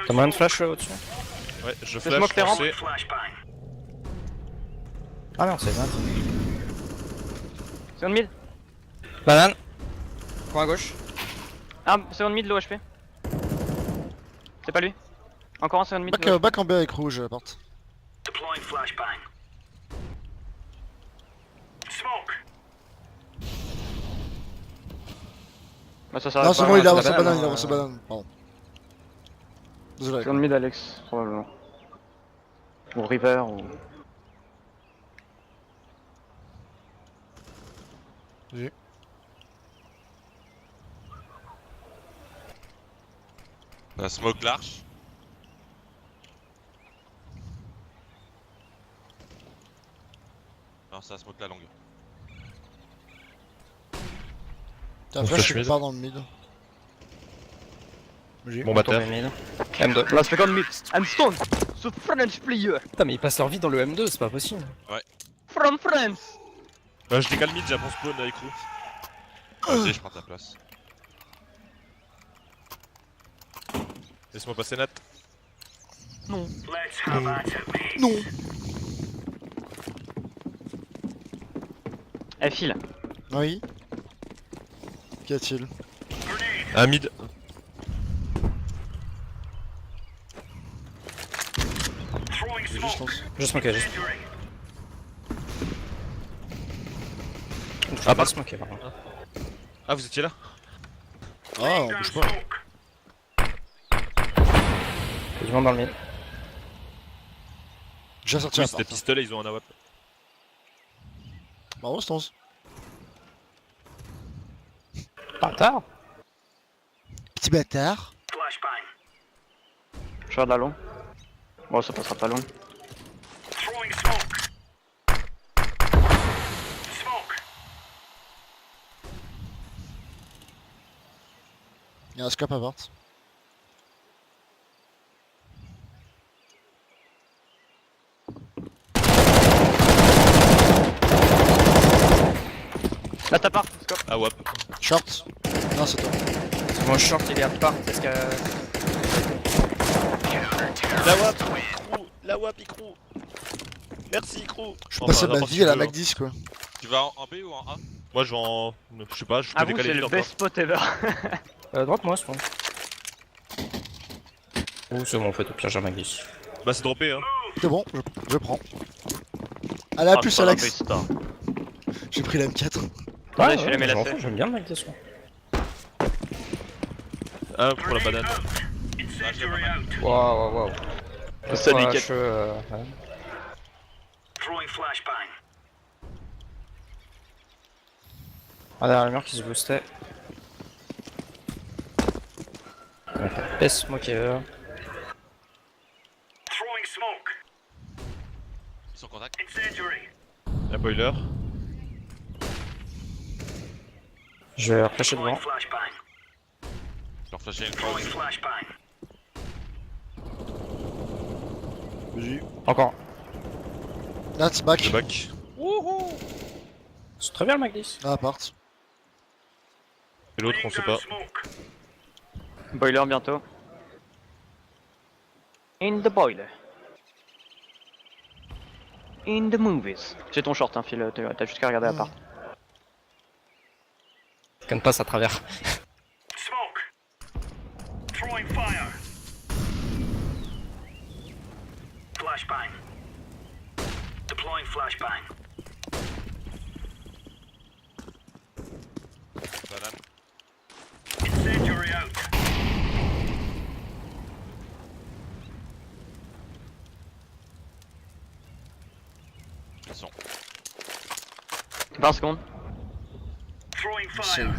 T'as moyen de flash au-dessus? Ouais, je Fais smoke, flash, t'es foncez. Ah merde, c'est 20. Second mid. Banane. Coin à gauche. Ah, second mid, low HP. C'est pas lui. Encore un second mid. Back, low HP. back en B avec rouge, porte. Bah, ça Non, s'arrête c'est pas. bon, il a la avancé banane, banane, il a hein. avancé banane. Pardon. Désolé. Second mid, Alex, probablement. Ou River, ou. J'ai. Un smoke large. Non, c'est un smoke la longue. T'as On flash flash quelque mid. part dans le mid. J'ai. Bon bah terre. M2. Last second mid. I'm stone. The French player. Putain mais ils passent leur vie dans le M2, c'est pas possible. From France. Je décale mid, j'ai un bon spawn avec Roux. Vas-y, je prends ta place. Laisse-moi passer Nat. Non. Non. Elle file. Oui. Qu'y a-t-il? Un mid. J'ai juste lance. Je smoke, juste. Ah, Pas smoke par contre. Ah, vous étiez là? Ah, on bouge pas. Y'a du monde dans le mid. J'ai sorti Oui, la c'était porte. pistolet, ils ont un AWP. Bravo, Stance. Bâtard. Petit bâtard. Je regarde la long. Bon, ça passera pas long. Y'a un scope à porte. Là, t'as part. Scope. Ah, WAP. Short. Non, c'est toi. C'est mon short, il est à part. Est-ce que. La WAP, Crew. La WAP, Icrou. Merci, Icrou. Je suis passé ma vie à la Mac 10 quoi. Tu vas en B ou en A? Moi, je vais en. Je sais pas, je peux Avoue, décaler c'est vite le encore. best spot ever. Droite moi, je pense. Oh, c'est bon, en fait, au pire, j'ai un Mac 10. Bah, c'est droppé, hein. C'est bon, je prends. Allez, à plus, putain, Alex. un best star. J'ai pris la M4. Attendez, je fais la mais je m'en MLSF. fous, j'aime bien le Mac 10. Un pour la banane. Waouh, waouh, waouh. Ça Ouais, nickel. ouais. Ah, derrière le mur qui se boostait. Best smoke ever. Ils sont en contact. La boiler. Je vais reflasher devant. Je leur flashais une fois aussi. J'ai. Encore. That's back. Le back. C'est très bien le Mac 10. Ah, part. Et l'autre, on sait pas. Boiler bientôt. In the boiler. In the movies. J'ai ton short, hein, Phil. T'as juste qu'à regarder à part. Canne passe à travers. Banane. Attention. 20 secondes. C'est où?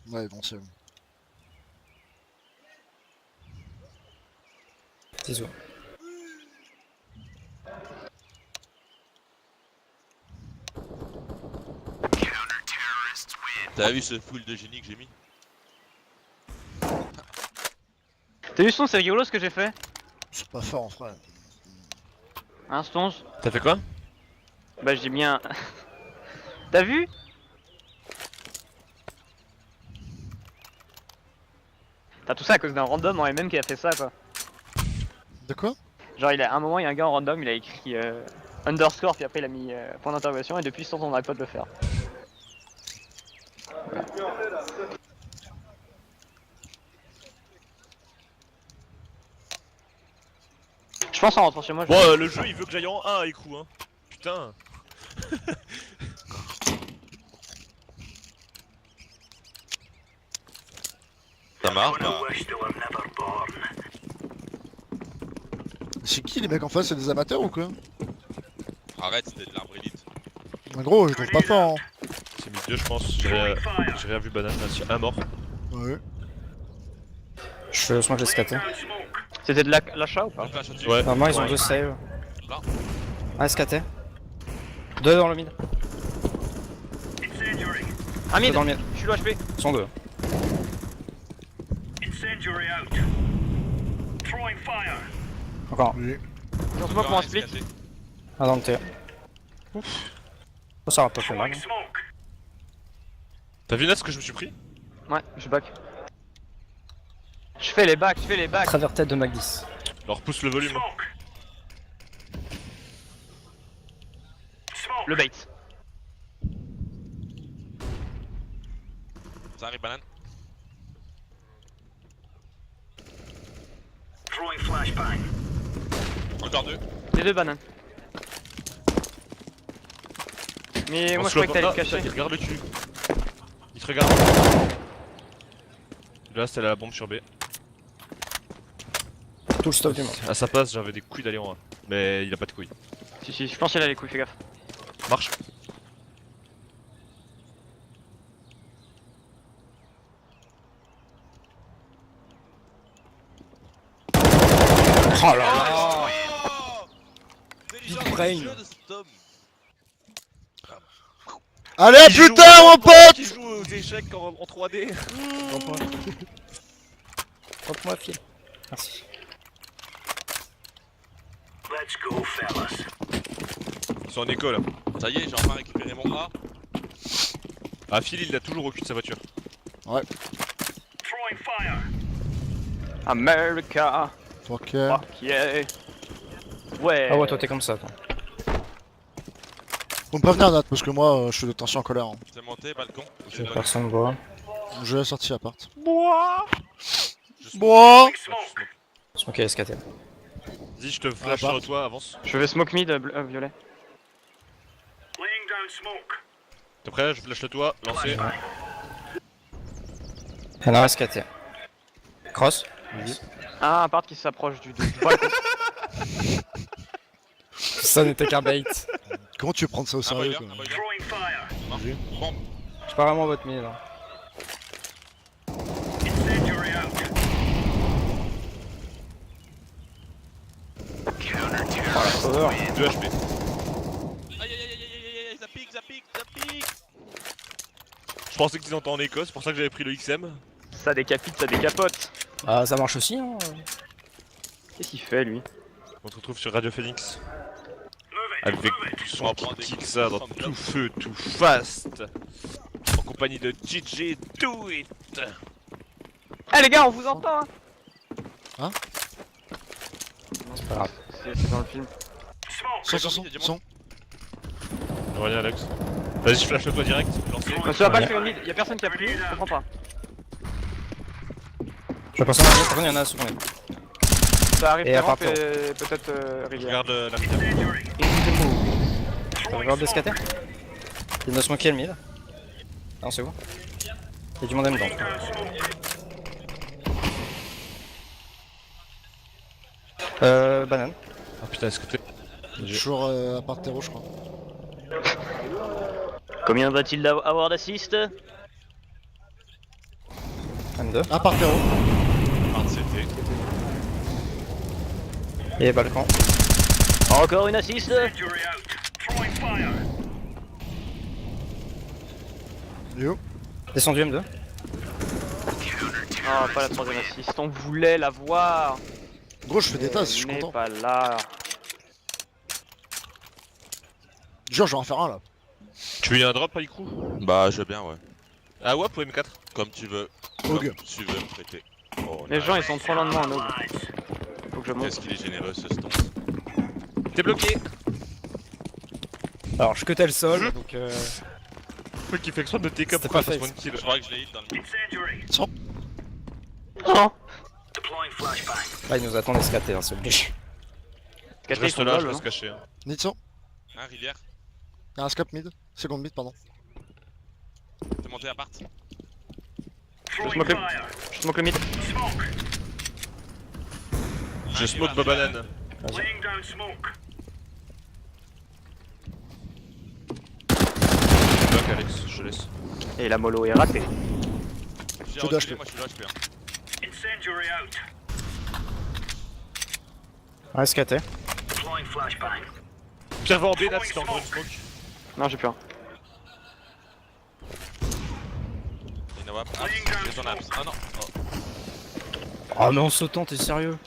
Ouais, bon, c'est où? Ciseaux. T'as vu ce full de génie que j'ai mis? T'as vu son, c'est rigolo ce que j'ai fait. C'est pas fort en vrai. Hein, Stonz? T'as fait quoi? Bah, j'ai bien. T'as vu? T'as tout ça à cause d'un random en MM qui a fait ça quoi. De quoi? Genre il a à un moment il y a un gars en random, il a écrit underscore puis après il a mis point d'interrogation et depuis sur son iPod le faire. Je pense en rentrant chez moi. Bon, le jeu il veut que j'aille en 1 écrou, hein. Putain. Ça marche, bah. C'est qui les mecs en face? C'est des amateurs ou quoi? Arrête, c'était de l'arbre élite. En gros, je trouve pas fort. Hein. C'est mis 2 je pense, j'ai rien vu banane, là, un mort. Ouais. Je smoke les SKT. C'était de l'achat ou pas? On flash au-dessus. Ouais. Normalement ils ont 2 save. Là. Un SKT. 2 dans le mid. Ah 2 mid, dans le mid. je suis low HP. Ils sont 2. Encore. Oui. Ils ont smoke pour un split. Un dans le T. Ouf. Oh, ça aura pas fait mal. T'as vu là ce que je me suis pris? Ouais, je back. Je fais les backs, je fais les backs. Travers tête de Mac 10. Alors pousse le volume. Le bait. Ça arrive, banane. Encore 2. Les 2 bananes. Mais moi je croyais que t'allais te cacher. Il regarde le dessus. Il te regarde. Là c'était la bombe sur B. Tout le stop du monde. À sa place j'avais des couilles d'aller en 1. Mais il a pas de couilles. Si, je pense qu'il a les couilles, fais gaffe. Marche. Oh là là. Intelligence brain. du jeu de cet homme. Allez, Qui joue putain, mon pote! Qui joue aux échecs en 3D. Tente-moi fil. Merci. Ils sont en écho là. Ça y est, j'ai enfin récupéré mon A. Ah Phil il l'a toujours au cul de sa voiture. America, Ok. fuck yeah. Ouais. Ah ouais, toi t'es comme ça, toi. Faut me prévenir, Nat, parce que moi, je suis de tension en colère. Hein. C'est monté, balcon. Ou c'est donné. Personne voit. Je l'ai sorti à part. Bois. Bon. Smoke SKT. Dis je te flash Ah, sur toi, avance. Je vais smoke mid violet. T'es prêt? Je flash le toit, lancé. Il y en a un SKT. Cross. Ah, un part qui s'approche du balcon. Ça n'était qu'un bait. Comment tu veux prendre ça au Un sérieux boiler, quoi? un boiler. Bombe. Je pars vraiment votre mid là. Cover. 2 HP. Aïe aïe aïe aïe aïe aïe, ça pique, ça pique, ça pique. Je pensais qu'ils étaient en Écosse, c'est pour ça que j'avais pris le XM. Ça décapite, ça décapote. Ah, ça marche aussi, hein. Qu'est-ce qu'il fait lui? On se retrouve sur Radio Phoenix. Avec du son On qui prend des kick coups ça de dans 60 tout feu, tout fast. En compagnie de DJ Do It. Eh les gars, on vous entend hein. C'est pas grave. C'est dans le film. Son. Reviens Alex. Vas-y, je flash le toit direct, lancé. Quand tu vas pas le faire mid, y'a personne qui a pris, je comprends pas. Je passe en arrière, par contre, il y en a à second. Ça arrive Et très à part rampe et peut-être Je rivière. regarde la rivière. T'as regardé le SKT? Il y a de smoker le mid. Non, c'est bon. Il y a du monde à dedans. Banane. Ah putain, est-ce que t'es. Toujours à part terreau, je crois. Combien va-t-il avoir d'assist? M2. À part terreau. Part CT. Et balcon. Encore une assist? Yo. Descendu M2. Oh, pas la troisième assist, on voulait la voir. Gros, je fais des tasses, je suis Elle n'est content. pas là. Jure, je vais en faire un là. Tu veux y a un drop, Ikrou? Bah, je veux bien, ouais. Ah ouais, pour M4. Comme tu veux. Hog. Comme tu veux me prêter. Oh, Les gens ils sont trop lentement en aube. Faut que je monte. Qu'est-ce qu'il est généreux ce stance. T'es bloqué. Alors, je cutais le sol, donc Faut qu'il fait exprès de TK C'était pour pas faire fait. spawn kill. Je crois que je l'ai hit dans le mid. Non. là, il nous attend d'escater, hein, c'est obligé. Je Caté, ils reste sont là, je lol, reste non caché. Hein. Nitso. Hein, rivière. Y'a un scope mid. Second mid, pardon. T'es monté à part. Je smoke le mid. Je smoke ma banane. Bloc Alex, je te laisse. Et la mollo est ratée. J'ai Je dois reculé, acheter. moi je suis là, je peux. Ouais, escaté. Pierre va en B, Nat, si t'as encore une smoke. Non, j'ai plus rien. Il y en a wap. Apps, j'ai ton apps. Ah non. Oh. Oh, mais en sautant, t'es sérieux?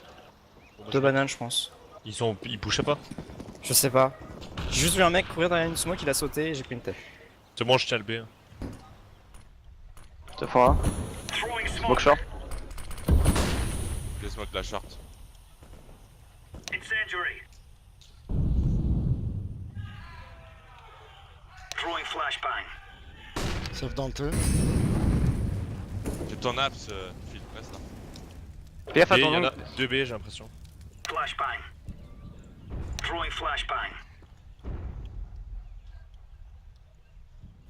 Bon, bah, Deux bananes, je pense. Ils pushaient pas. Je sais pas. J'ai juste vu un mec courir derrière une smoke, il a sauté et j'ai pris une tête. C'est bon, je tiens le B. Deux fois. Smoke short. Je smoke la short. Sauf dans le trou. J'ai ton apps, Phil, reste là. Fais gaffe B, à il ton y en a ongle. 2 B, j'ai l'impression.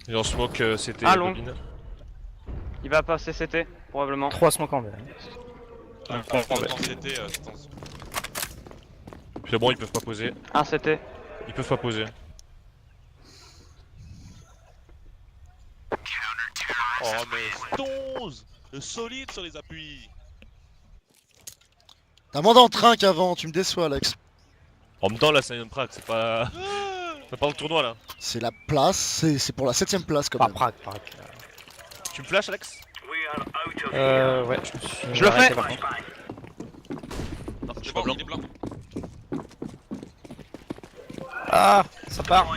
Et en smoke, c'était Ah, long. Bobine. Il va passer CT, probablement. 3 smokes en B. Ah, Quand c'était, stance. Puis bon, ils peuvent pas poser. Un CT. Ils peuvent pas poser. Oh mais stance. Solide sur les appuis. T'as moins d'entrain qu'avant, tu me déçois, Alex. En même temps, là, c'est un Prague, c'est pas. C'est pas le tournoi là. C'est la place, c'est pour la 7ème place quand Pas même. Prague. Tu me flashes, Alex? Ouais, je me suis. Je le arrêté, fais. par contre. Non, je Il suis est pas blanc, blanc. il est blanc. Ah, ça part.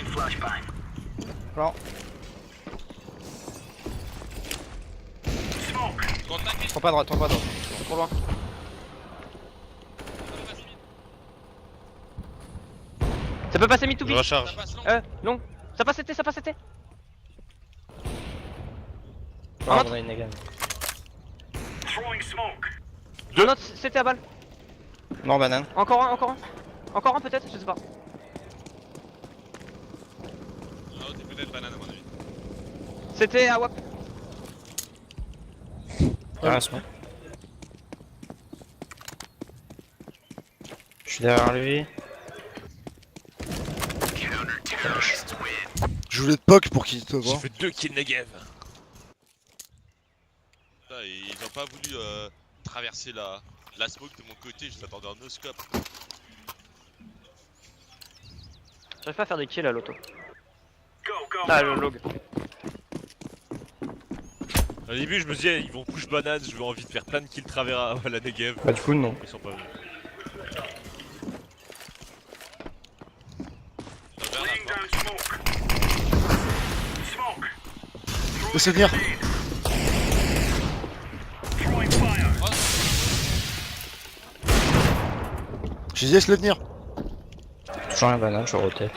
Blanc. Contact. Trop pas à droite, trop pas à droite. Trop loin. Ça peut passer mid to Je B. Ça recharge. passe long. Long. Ça passe CT, ça passe CT. Oh, on a une again. Un autre CT à balle. Non, banane. Encore un, encore un. Encore un peut-être, je sais pas. Ah, t'es peut-être banane à mon avis. CT à WAP. Ah, smoke. Je suis derrière lui. Je voulais te poke pour qu'il te J'ai voit. fait 2 kills Negev. Putain, ils ont pas voulu traverser la smoke de mon côté, je m'attendais en no-scope. J'arrive pas à faire des kills à l'auto. Ah, le log. Au début, je me disais, ils vont push banane, je vais envie de faire plein de kills travers à la Negev. Bah, du coup, non. Ils sont pas venus. Laissez venir. Je disais, laisse-le venir. Toujours un banane, je rotate.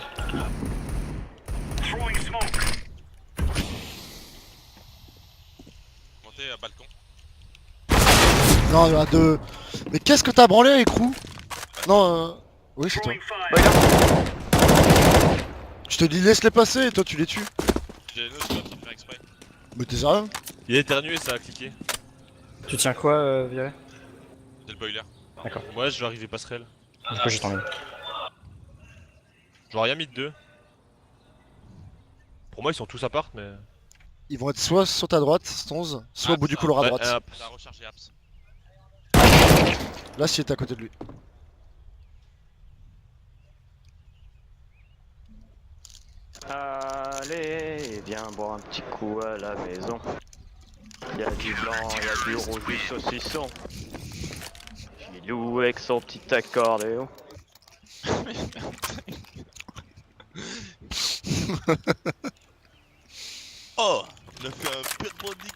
Montez à balcon. Non, il y en a deux. Mais qu'est-ce que t'as branlé, écrou? Non, oui, c'est toi. Je te dis, laisse-les passer et toi, tu les tues. J'ai no scope sans faire exprès. Mais t'es sérieux? Il a éternué, ça a cliqué. Tu tiens quoi, Violet? C'est le boiler. Moi, je vais arriver passerelle. Du coup, j'ai tombé. J'aurais rien mis de 2. Pour moi, ils sont tous à part, mais. Ils vont être soit sur ta droite, Stonz, soit au bout du couloir à Ouais, droite. hop. T'as rechargé apps. Là, si t'es à côté de lui. Allez, viens boire un petit coup à la maison. Y'a du blanc, y'a du rouge, du saucisson. Gilou avec son petit accordéon. Oh, il a fait un pire bandic.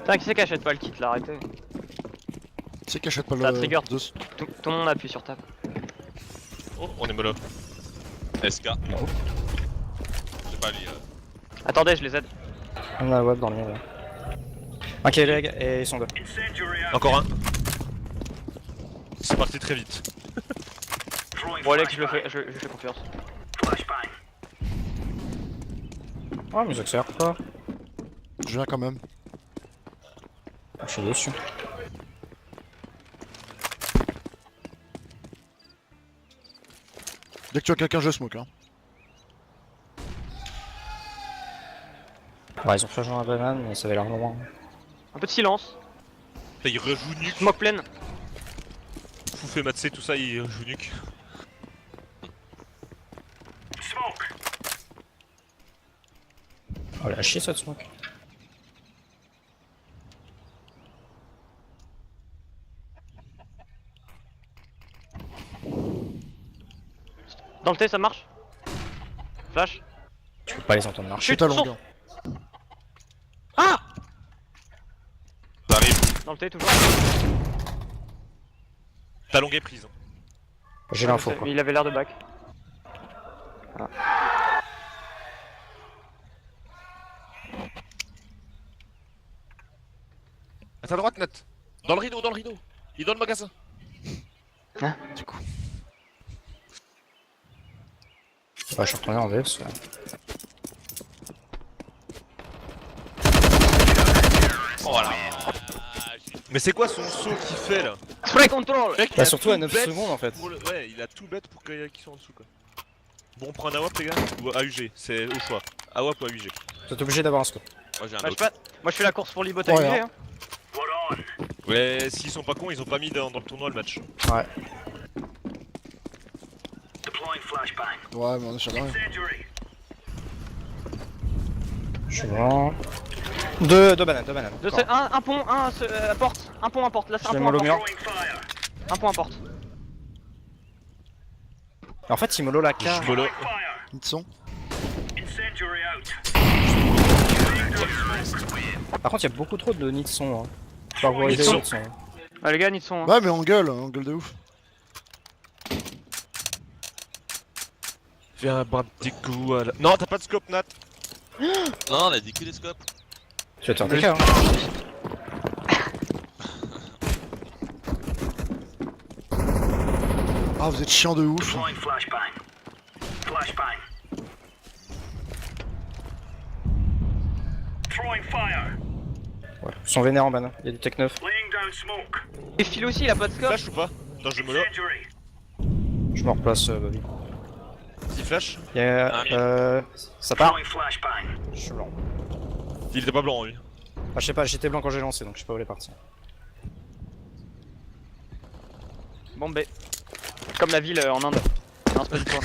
Putain, qui c'est qui achète pas le kit là, arrêtez. Tu sais qui achète pas Ça le. trigger. Zeus. Tout le monde appuie sur table. Oh, on est mollo. SK. J'ai pas lui. Attendez, je les aide. On a la web dans le mur. Là. Ok, les gars, et ils sont deux. Encore un. C'est parti très vite. Bon, Alex, je fais confiance. Oh, mais j'accélère pas. Je viens quand même. Ah, je suis dessus. Dès que tu as quelqu'un, je smoke. Hein. Ouais, ils ont flash dans la banane, mais ça avait l'air loin. Un peu de silence. Là, il rejoue nuque. Smoke pleine. Foufé Matsé, tout ça, il rejoue nuque. Oh, la chier cette smoke. Dans le T, ça marche. Flash. Tu peux pas les entendre marcher. Chute à son. longueur. Ah Ça arrive. Dans le T, toujours. Ta longue est prise. J'ai l'info quoi. Il avait l'air de back. À ta droite, Nat. Dans le rideau, dans le rideau. Il est dans le magasin. Du coup. Ouais, je suis retourné en VS. Là. Oh là. Mais c'est quoi son saut qu'il fait là? Spray control. Mec, il Bah, a surtout tout à 9 bête secondes en fait. pour le- Ouais, il a tout bête pour qu'ils soient en dessous quoi. Bon, on prend un AWP les gars ou AUG, c'est au choix. AWP ou AUG. T'es obligé d'avoir un scope. Moi j'ai un Bah, je autre. sais pas. Moi, je fais la course pour l'ibot Ouais, AUG, hein. hein. Ouais, s'ils sont pas cons, ils ont pas mis dans le tournoi le match. Ouais. Ouais, mais on est sur rien. Je suis loin. Deux bananes. Deux, Encore. un pont, un porte. Un pont, un porte. Là, c'est Je un vais pont, mollo un mur. porte. Un pont, un porte. En fait, il mollo la carte. Je mollo. Ils sont. Par contre, il y a beaucoup trop de nids de son. Hein. Faut avoir Nids des de son. autres sons. Ah, les gars, ils sont. Ouais, mais on gueule de ouf. Viens, un petit coup à la... Non, t'as pas de scope, Nat. Non, on a dit que les scopes. Tu vas te faire des cas. Hein. Ah, vous êtes chiant de ouf. Ouais. Ils sont vénères en banane. Il y a du tech 9. Et Phil aussi, il a pas de scope. Flash ou pas? Attends, je mollo. Je me replace, Bobby. Petit flash. Il y a. Ça part. Je suis blanc. Il était pas blanc lui. Ah, je sais pas, j'étais blanc quand j'ai lancé donc je sais pas où elle est partie. Bombay. Comme la ville en Inde. Non, c'est pas du tout.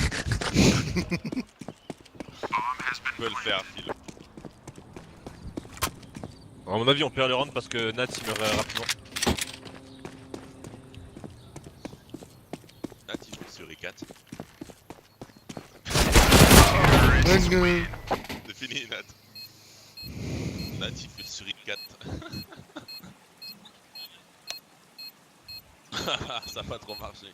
Tu peux le faire, Phil. À mon avis, on perd le round parce que Nat il meurt rapidement. Nat il joue sur E4. C'est fini, Nat. Nat il fait sur E4. Ça a pas trop marché.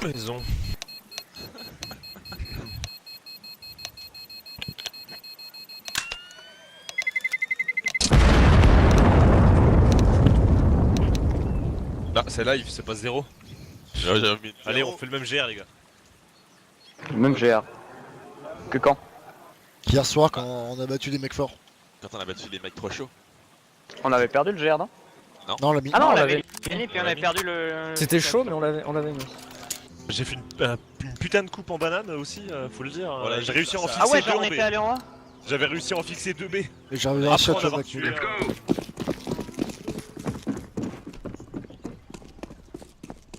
Maison. Là, c'est live, c'est pas 0. Allez, on fait le même GR, les gars. Même GR. Que quand? Hier soir, quand on a battu des mecs forts. Quand on a battu les mecs trop chauds. On avait perdu le GR, non? Non, on l'a mis. Ah non, on on l'avait l'avait gagné puis on On avait l'a perdu le. C'était chaud, mais on l'avait mis. J'ai fait une putain de coupe en banane aussi, faut le dire. Voilà, j'ai réussi à en ça- fixer Ah ouais, deux genre on en était B. allé en A. J'avais réussi à en fixer 2 B. Et j'avais réussi à Après, on tuer a avec tué.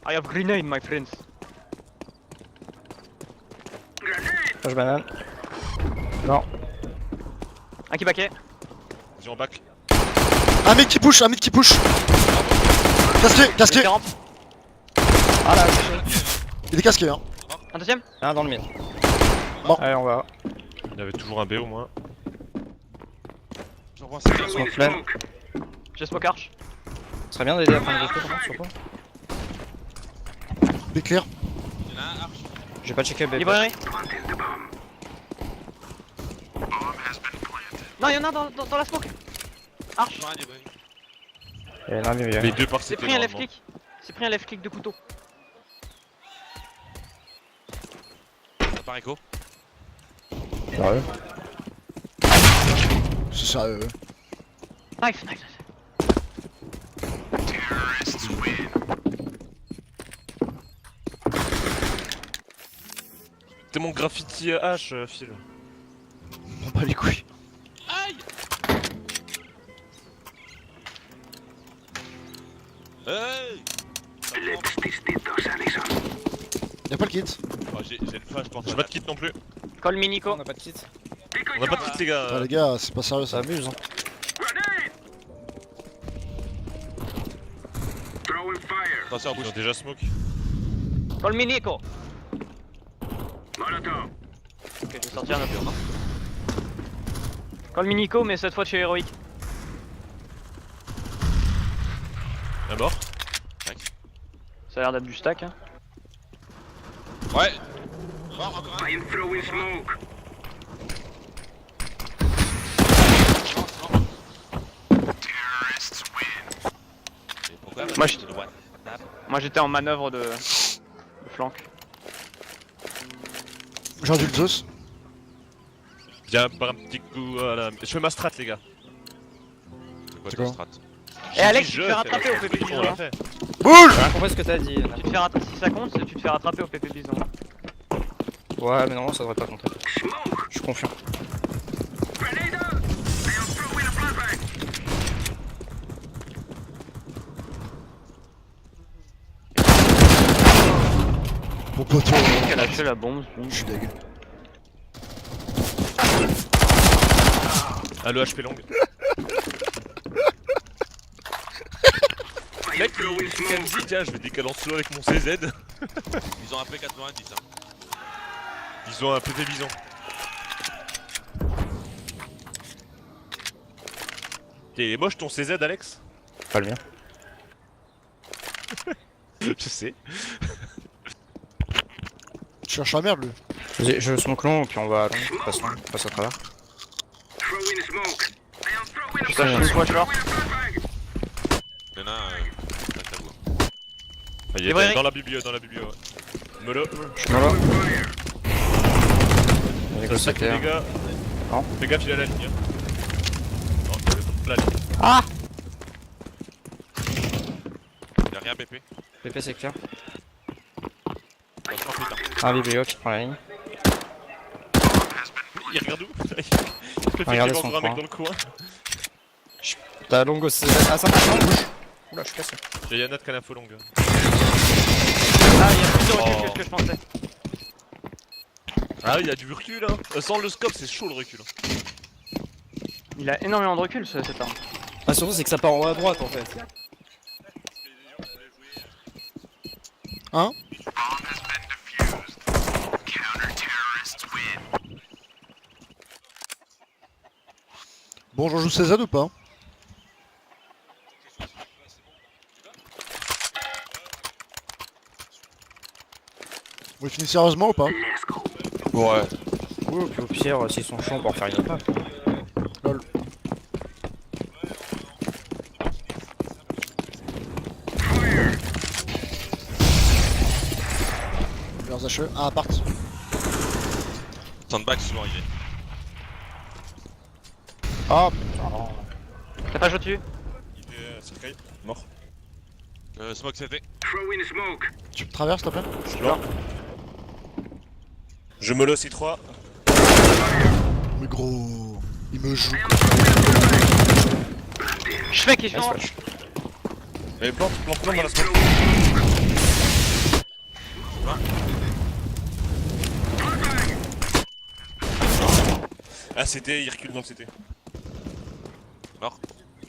I have grenade, my friends. Flash banane. Non. Un qui baquet. J'ai en back. Un mid qui push, Casqué. Une rampe. Ah là, Il est casqué, hein. Un deuxième. Un dans le mid. Bon. Allez, on va. Il y avait toujours un B au moins. J'envoie un CT. Smoke plein. J'ai smoke arch. Ce serait bien d'aider à prendre le BP par contre, sur quoi. B clear. Il y en a un arch. J'ai pas checké le BP. Librairie. Non, y'en a un dans la smoke. Arch. J'en ai un livré. Il y en a un milieu. Les deux par C'est CT. pris un left normalement. click. C'est pris un left click de couteau. Ça part écho. Sérieux. C'est ça, Nice, nice. T'es mon graffiti H, Phil. On bat les couilles. Aïe. Hey. Y'a pas le kit. Oh, j'ai une flash pour J'ai pas de kit non plus. Call On Minico. a pas de kit. On a pas de kit les gars. Ah, les gars, c'est pas sérieux Ça ça. abuse, hein. Attention en Ils bouche. ont déjà smoke. Call Minico. Ok, je vais sortir un peu. Call Minico, mais cette fois chez Heroic. Un mort. Ça a l'air d'être du stack. Hein. Ouais. Mort encore un. Et pourquoi Moi, je- What? Moi j'étais en manœuvre de flanc. J'ai un Zeus. Viens par un petit coup à la. Je fais ma strat les gars. C'est quoi C'est ta quoi strat? Et Alex, Je tu te fais rattraper au fais- PP on Bison. l'a Hein. fait. Boule. J'ai rien compris ce que t'as dit. Tu te fais rattraper, si ça compte, tu te fais rattraper au PP Bison. Ouais, mais non, ça devrait pas compter. Je suis confiant. Mon poteau. Qui a lâché la bombe. Je suis deg. Ah le HP long. Mec, il me dit tiens je vais décaler en solo avec mon CZ. Ils ont un P90 hein. Ils ont un PP bison. Il est moche ton CZ Alex. Pas le mien. Je sais. Tu cherches la merde lui. Vas-y, je smoke long, puis on va à long. Passe à travers. Je tâche une fois short. Il y en a un. À tabou. Ah, il Librairie. est dans la biblio, ouais. Melo. Je suis là. On est Ça les gars. Non. Fais gaffe il est à la ligne. Non, il est pas la ligne. Ah Il y a rien BP. BP c'est clair. Attention putain. Un biblio qui prend la ligne. Il regarde où Il peut faire Regardez qu'il son va encore un coin. mec dans le coin. T'as long au CZ. Ah, ça marche, non. Oula, je suis cassé. Il y a Nat qui a l'info longue. Ah, il y a plus de recul Oh. que ce que je pensais. Ah il y a du recul hein. Sans le scope c'est chaud le recul. Il a énormément de recul cette arme. Ah, surtout, c'est que ça part en haut à droite en fait. Hein? Bon, j'en joue CZ ou pas? Vous finissez sérieusement ou pas? Ouais. Ouais, puis au pire, s'ils sont chauds, on peut en faire une pas. Lol. Leurs HE. Ah, appart. Sandbag souvent arrivé. Ah putain. T'as pas joué dessus? Il est cercueil. Mort. Smoke CT. Tu me traverses, s'il te plaît? Je suis là. Je me le C3. Mais gros, il me joue. Je fais qui je Nice fais. flash. Et plante dans la smoke. Ah c'était, il recule dans le CT. Mort.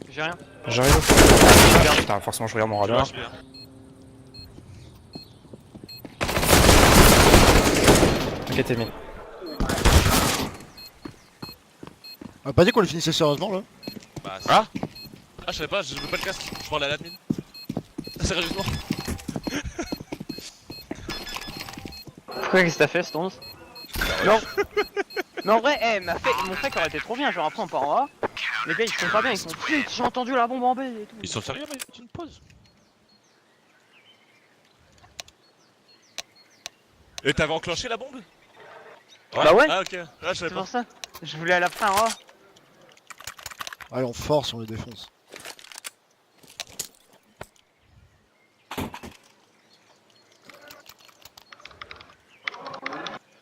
J'ai rien. J'arrive au putain, forcément, je regarde mon Je radar. lâche bien. pété mine. On a pas dit qu'on les finissait sérieusement là? Bah, Ah je savais pas, je veux pas le casque, je parlais à l'admin. Sérieusement. Pourquoi qu'est-ce que t'as fait, Stones? Non. Mais en vrai, mon fake aurait été trop bien, genre après on part en A. Les gars ils font pas bien, ils sont putain, j'ai entendu la bombe en B et tout. Ils sont sérieux, mais tu une pause. Et t'avais enclenché la bombe? Bah ouais, Ah ok, ah je c'est savais pas. pour ça. Je voulais à la fin en A. Allez, on force, on les défonce.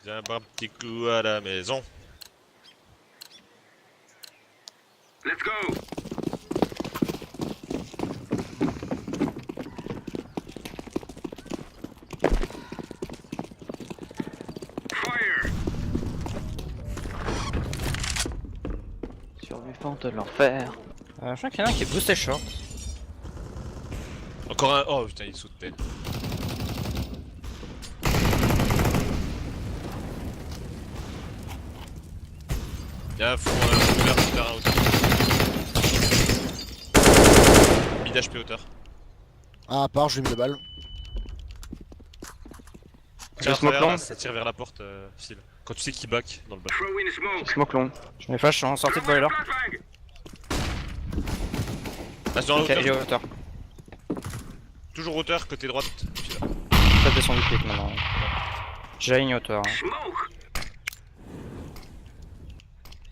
Viens boire un petit coup à la maison. Let's go. Fire. Survivant de l'enfer. Je crois qu'il y en a un qui est boosté short. Encore un. Oh putain, il saute tête. Y'a un fond, ouvert, super un hauteur. Mid HP hauteur. Ah, à part, je lui ai mis la balle. Tiens, smoke travers, long. là, ça tire vers la porte, Phil. Quand tu sais qu'il back dans le bac. Throw in smoke. Smoke long. Je mets flash, je suis en sortie de boiler. Flashbang. Reste dans la Ok, il est hauteur. hauteur. Toujours hauteur, côté droite. Phil. Pas descendu pic maintenant. J'ai la ligne hauteur. Smoke.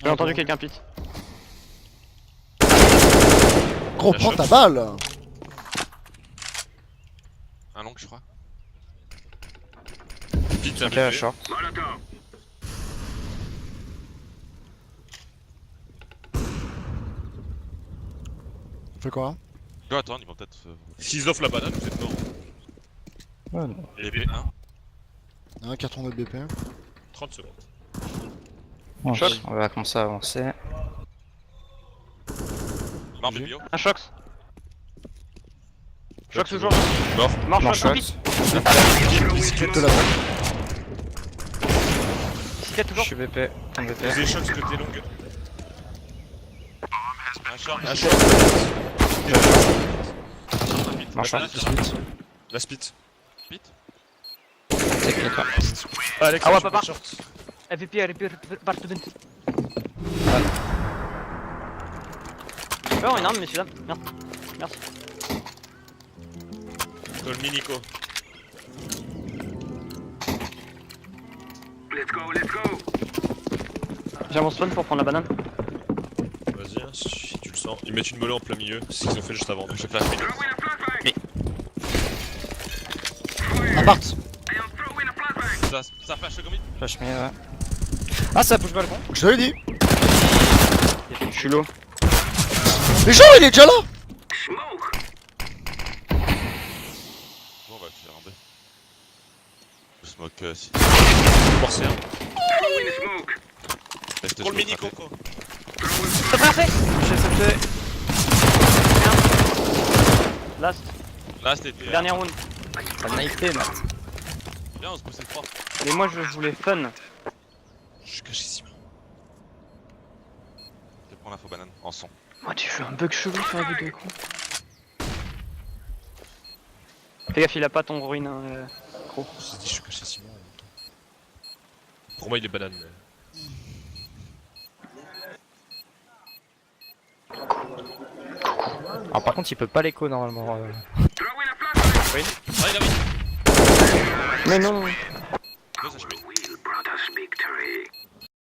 J'ai entendu quelqu'un pit. Gros, La prends shot. ta balle! Un long, je crois. Vite, Ok, un BP. short. Molotov. Fais quoi? Go, attends, ils vont peut-être. S'ils offrent la banane, vous êtes mort. Ouais, non. Les B1. Un carton de BP. 30 secondes. Bon, Shot. on va commencer à avancer. Mort, J'ai- bio. Un Shox. Shox toujours. Mort. Mort Non, Shox. shot. Bicyclette de la balle. Bicyclette Je toujours. suis BP. Un Vous BP. avez shots côté longue. Un short. Un shot. Marchand. La spit. Pit. Technique. Ouais. Alex, Ah ouais, tu papa. peux short. MVP Bartevent. Oh, une arme, messieurs dames. Merde. Merci. Call me Nico. Let's go. Let's go. J'ai mon spawn pour prendre la banane. Vas-y, hein, si tu le sens. Ils mettent une mollet en plein milieu, c'est ce qu'ils ont fait juste avant. Je flash mid. Throw in a flashbang. Appart! I am throwing a flashbang. Ça flash comme mid. Flash mid, ouais. Ah, ça bouge balcon. Je te l'ai dit! Je suis low. Mais genre, il est déjà là! Smoke. Bon, on va faire un B. Je smoke si. Forcé, hein. Throw in smoke. Reste Call me smoke Nico, raté. quoi. C'est passé. J'ai accepté. Last. Là, c'était. Dernier round. T'as knifé, Matt. Bien, on se poussait fort. Mais moi je voulais fun. Je suis caché ici. Je vais prendre l'info banane en son. Moi j'ai fait un bug chelou sur la vidéo. Fais gaffe, il a pas ton ruine. Hein, gros. Je me dit, je suis caché ici. Pour moi, il est banane. Mais... Alors, par contre, il peut pas l'écho normalement. Throw in a flashbang. Ah, il a mis. Mais non.